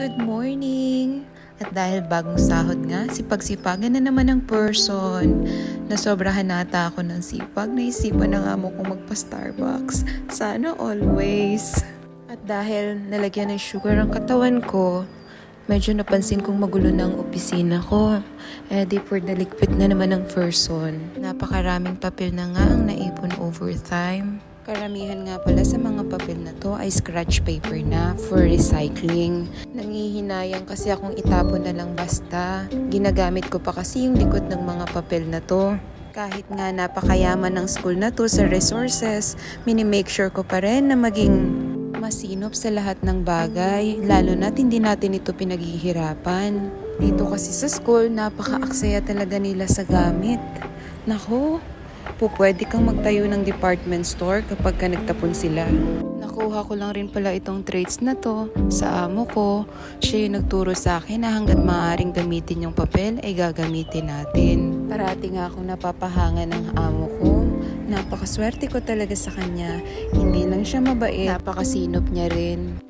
Good morning! At dahil bagong sahod nga, sipag-sipagan na naman ng person. Nasobrahan nata ako ng sipag, naisipan na nga mo kung magpa-Starbucks. Sana always. At dahil nalagyan ng sugar ang katawan ko, medyo napansin kong magulo na ang opisina ko. Di for daligpit na naman ng person. Napakaraming papel na nga ang naipon overtime. Karamihan nga pala sa mga papel na to ay scratch paper na for recycling. Nangihinayang kasi akong itapon na lang basta. Ginagamit ko pa kasi yung likod ng mga papel na to. Kahit nga napakayaman ng school na to sa resources, minimake sure ko pa rin na maging masinop sa lahat ng bagay, lalo na't hindi natin ito pinaghihirapan. Dito kasi sa school, napaka-aksaya talaga nila sa gamit. Nako, pwede kang magtayo ng department store kapag ka nagtapon sila. Nakuha ko lang rin pala itong traits na to sa amo ko. Siya yung nagturo sa akin na hanggat maaaring gamitin yung papel ay gagamitin natin. Parati nga akong napapahanga ng amo ko. Napakaswerte ko talaga sa kanya. Hindi lang siya mabait, napakasinop niya rin.